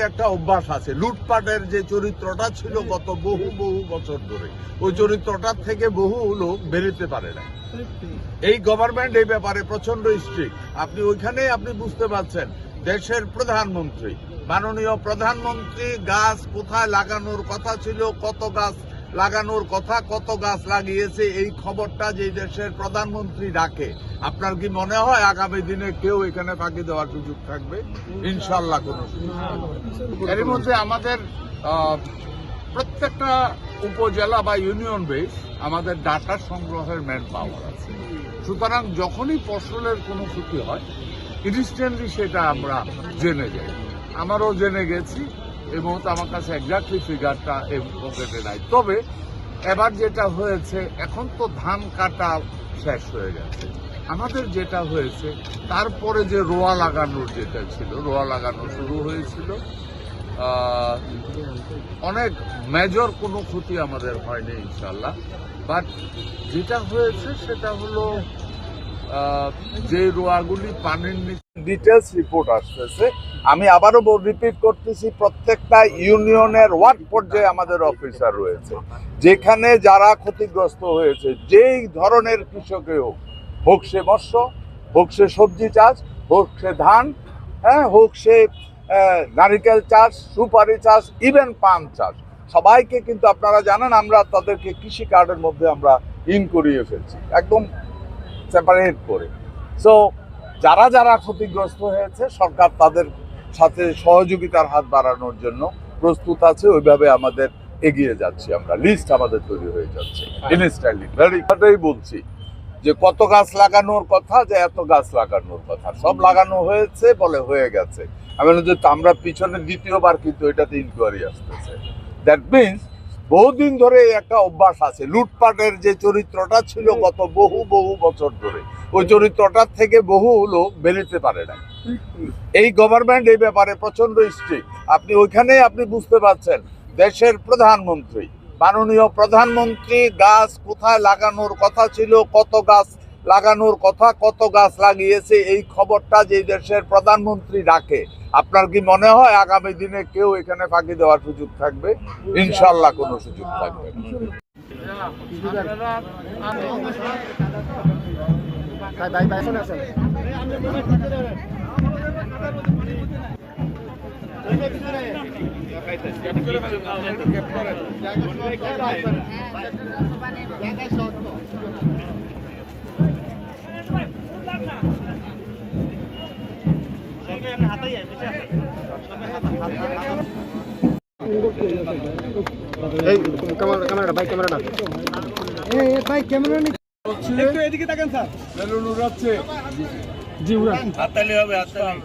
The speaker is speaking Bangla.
একটা অভ্যাস আছে, লুটপাটের যে চরিত্রটা ছিল গত বহু বহু বছর ধরে, ওই চরিত্রটার থেকে বহু লোক বেরোতে পারে না। এই গভর্নমেন্ট এই ব্যাপারে প্রচন্ড স্ট্রিক্ট। আপনি ওইখানে আপনি বুঝতে পারছেন, দেশের প্রধানমন্ত্রী, মাননীয় প্রধানমন্ত্রী গাছ কোথায় লাগানোর কথা ছিল, কত গাছ লাগানোর কথা, কত গাছ লাগিয়েছে, এই খবরটা যে দেশের প্রধানমন্ত্রী রাখে, আপনার কি মনে হয় আগামী দিনে কেউ এখানে ফাঁকি দেওয়ার সুযোগ থাকবে? ইনশাল্লাহ কোনো সুযোগ থাকবে। এর মধ্যে আমাদের প্রত্যেকটা উপজেলা বা ইউনিয়ন বেস আমাদের ডাটা সংগ্রহের ম্যান পাওয়ার আছে। সুতরাং যখনই ফসলের কোনো ক্ষতি হয় ইনস্ট্যান্টলি সেটা আমরা জেনে যাই। আমারও জেনে গেছি, এই মুহূর্তে আমার কাছে এক্স্যাক্টলি ফিগারটা এই পকেটে নাই। তবে এবার যেটা হয়েছে, এখন তো ধান কাটা শেষ হয়ে গেছে, আমাদের যেটা হয়েছে তারপরে যে রোয়া লাগানোর যেটা ছিল, রোয়া লাগানো শুরু হয়েছিল। অনেক মেজর কোনো ক্ষতি আমাদের হয়নি ইনশাল্লাহ। বাট যেটা হয়েছে সেটা হলো যে রোয়াগুলি পানির নিচে ডিটেলস রিপোর্ট আসতেছে। আমি আবারও রিপিট করতেছি, প্রত্যেকটা ইউনিয়নের ওয়ার্ড পর্যায়ে আমাদের অফিসার রয়েছে, যেখানে যারা ক্ষতিগ্রস্ত হয়েছে, যেই ধরনের কৃষকে হোক, হোক সে মৎস্য, হোক সে সবজি চাষ, হোক সে ধান, হোক সে নারিকেল চাষ, সুপারি চাষ, ইভেন পান চাষ, সবাইকে কিন্তু আপনারা জানেন আমরা তাদেরকে কৃষি কার্ডের মধ্যে আমরা ইন করিয়ে ফেলছি, একদম সেপারেট করে। সো যারা যারা ক্ষতিগ্রস্ত হয়েছে, সরকার তাদের সাথে সহযোগিতার হাত বাড়ানোর জন্য প্রস্তুত আছে। ওইভাবে আমাদের এগিয়ে যাচ্ছি আমরা, লিস্ট আমাদের তৈরি হয়ে যাচ্ছে ইনস্ট্যান্টলি। ভেরি বলছি যে কত গাছ লাগানোর কথা, যে এত গাছ লাগানোর কথা, সব লাগানো হয়েছে বলে হয়ে গেছে। আমি বলি যে আমরা পিছনে দ্বিতীয়বার কিন্তু এটাতে ইনকোয়ারি আসতেছে। দ্যাট মিনস বহুদিন ধরে একটা অভ্যাস আছে, লুটপাটের যে চরিত্রটা ছিল গত বহু বহু বছর ধরে, ওই চরিত্রটার থেকে বহু লোক বেরোতে পারে না। এই গভর্নমেন্ট এই ব্যাপারে প্রচন্ড স্ট্রিক্ট। আপনি ওইখানে আপনি বুঝতে পারছেন, দেশের প্রধানমন্ত্রী, মাননীয় প্রধানমন্ত্রী গাছ কোথায় লাগানোর কথা ছিল, কত গাছ লাগানোর কথা, কত গাছ লাগিয়েছে, এই খবরটা যে দেশের প্রধানমন্ত্রী রাখে, আপনার কি মনে হয় আগামী দিনে কেউ এখানে ফাঁকি দেওয়ার সুযোগ থাকবে? ইনশাল্লাহ কোনো সুযোগ থাকবে একটু এদিকে তাকান স্যার। বেলুন উড়াচ্ছে, জি উড়ান, হাততালি হবে, হাততালি।